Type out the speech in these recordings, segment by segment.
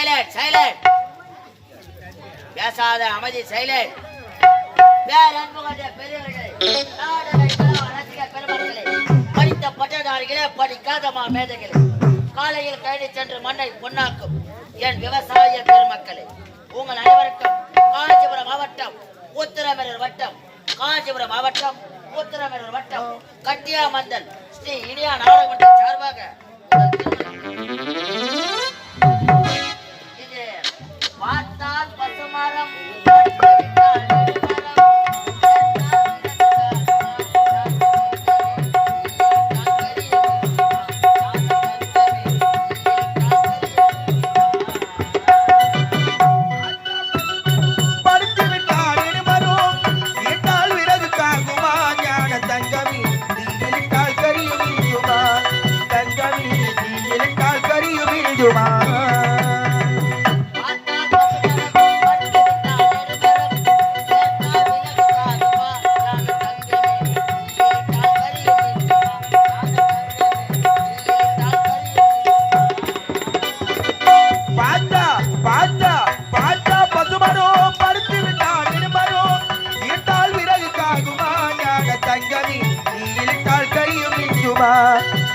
Silent silent பேசாத அமைதி silent. வேற அன்புகண்ட பெரியவர்களே, பெருமக்களே, படித்த பட்டதாரிகளே, படிக்காத மேதைகளே, காலையில் கைது சென்று மண்ணை பொன்னாக்கும் என் விவசாய பெருமக்களே, உங்கள் அனைவருக்கும் காஞ்சிபுரம் மாவட்டம் உத்திரமேரூர் வட்டம் காஞ்சிபுரம் மாவட்டம் உத்திரமேரூர் வட்டம் கட்டியாமந்தல் ஸ்ரீ இனியா நாடகமன்றத்தின் சார்பாக இது பார்த்தால் பசுமரம்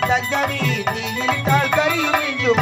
தங்கமி தீயிலிட்டால் கரியும் நெஞ்சுமா.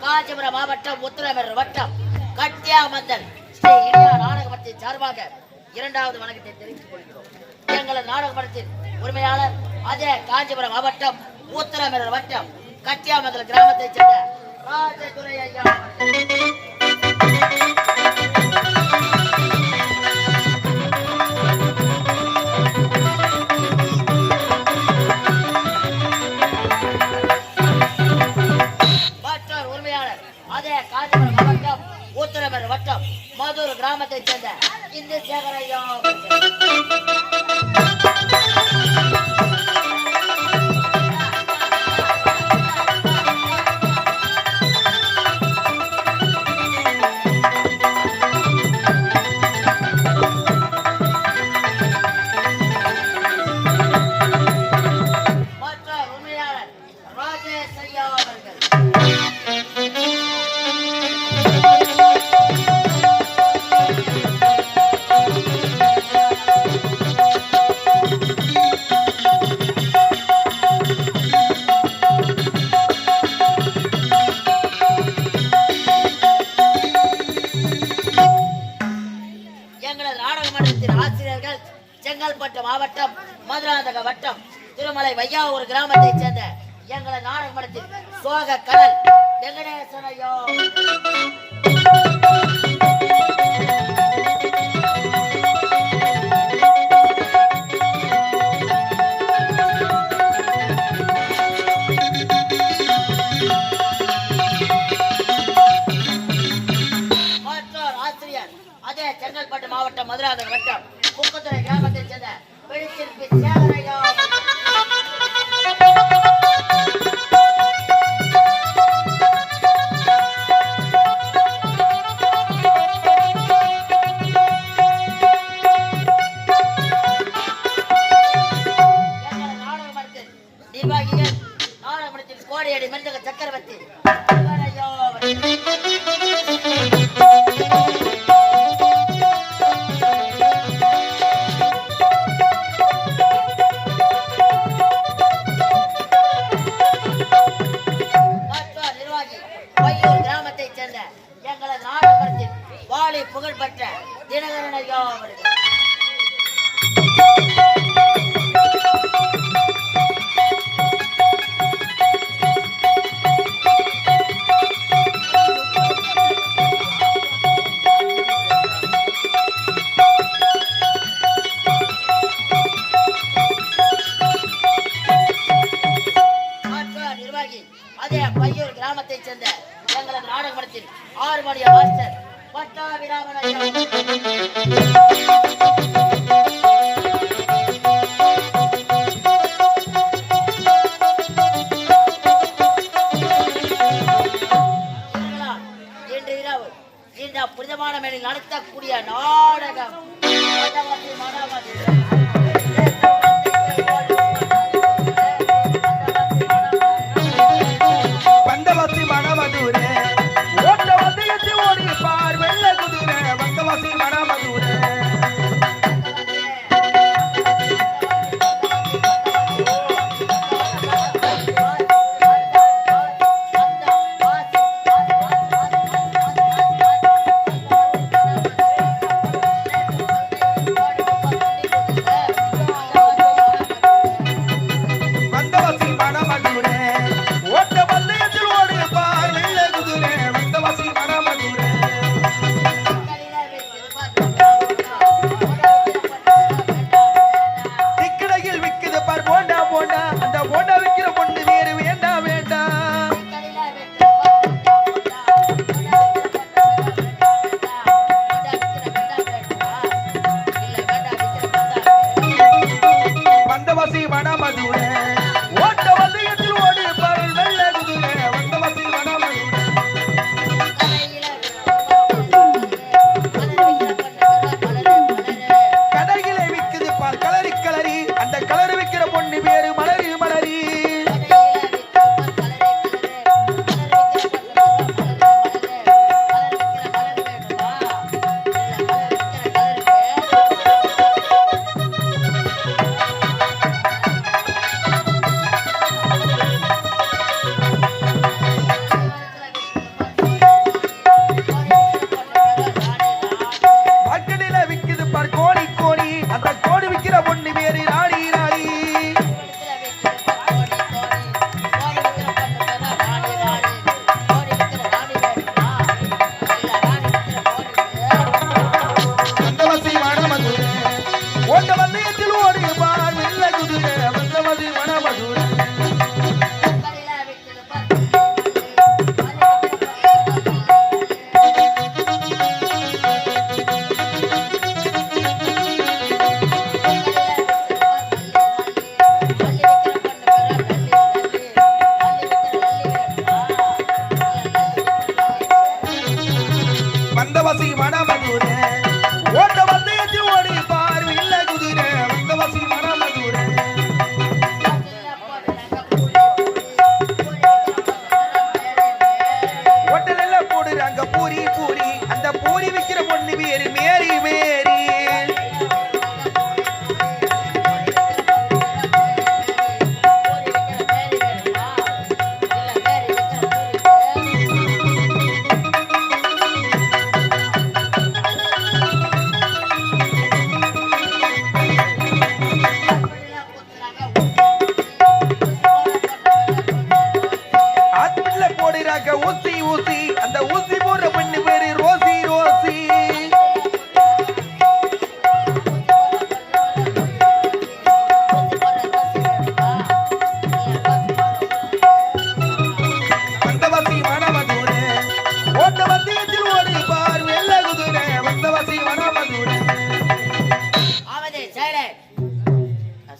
காஞ்சிபுரம் மாவட்டம் உத்திரமேரூர் வட்டம் கட்டியாமந்தல் ஸ்ரீ இனியா நாடகமன்றத்தின் சார்பாக இரண்டாவது வணக்கத்தை தெரிவித்துக் கொள்கிறோம். எங்களது நாடகமன்றத்தின் உரிமையாளர் அதே காஞ்சிபுரம் மாவட்டம் உத்திரமேரூர் வட்டம் கட்டியாமந்தல் கிராமத்தைச் சேர்ந்த ராஜதுரை ஐயா. ஆசிரியர்கள் செங்கல்பட்டு மாவட்டம் மதுராந்தக வட்டம் திருமலை வையாவூர் கிராமத்தைச் சேர்ந்த எங்களை நாடக மடத்தில் சோக கடல் வெங்கடேசனையோ செங்கல்பட்டு மாவட்டம் மதுராந்தக வட்டம் குக்கத்துறை கிராமத்தைச் சேர்ந்த வெளிச்சிற்பி சேகரையா நாடகமடத்தில் நிர்வாகிகள் நாடகமடத்தில் கோடியடி மனிதக சக்கரவர்த்தி புகழ்பெற்ற தினகரனையோ நிர்வாகி அதே பையூர் கிராமத்தைச் சேர்ந்த எங்களது நாடகமடத்தில் 6 மணிய மாஸ்டர் பட்டாபிராமனையோ இன்று இரவு இந்த புனிதமான மேலில் நடத்தக்கூடிய நாடகம் பண்டவத்தி மணவதூரே ஓட்ட வந்தயத்தி ஓடி பார் வெள்ள குதிரை வந்தவத்தி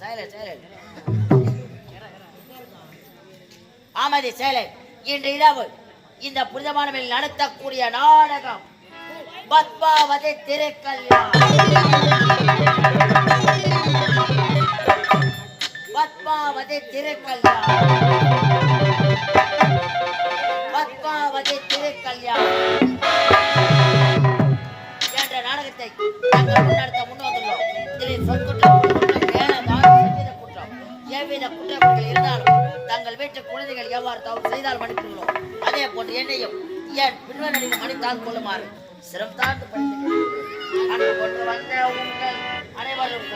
சைலண்ட் சைலண்ட் சைலண்ட் அமைதி சைலண்ட். இன்று இரவு இந்த புனிதமானவில் நடத்தக்கூடிய நாடகம் பத்மாவதி திருக்கல்யாணம். பத்மாவதி திருக்கல்யாணம். பத்மாவதி திருக்கல்யாணம் என்ற நாடகத்தை நாங்கள் முன்னெடுத்த முன்வந்துள்ளோம். இதில் சொற்குற்றம், குற்றம், எவ்வித குற்றங்கள் இருந்தாலும் தங்கள் வீட்டு குழந்தைகள் எவ்வாறு தவறு செய்தால் மன்னித்துள்ளோம், அதே போன்று என்னையும் என் பின்வரையும் மன்னித்தால் கொள்ளுமாறு சிரம் தாழ்ந்து அன்பு கொண்டு வந்த உங்கள் அனைவரும்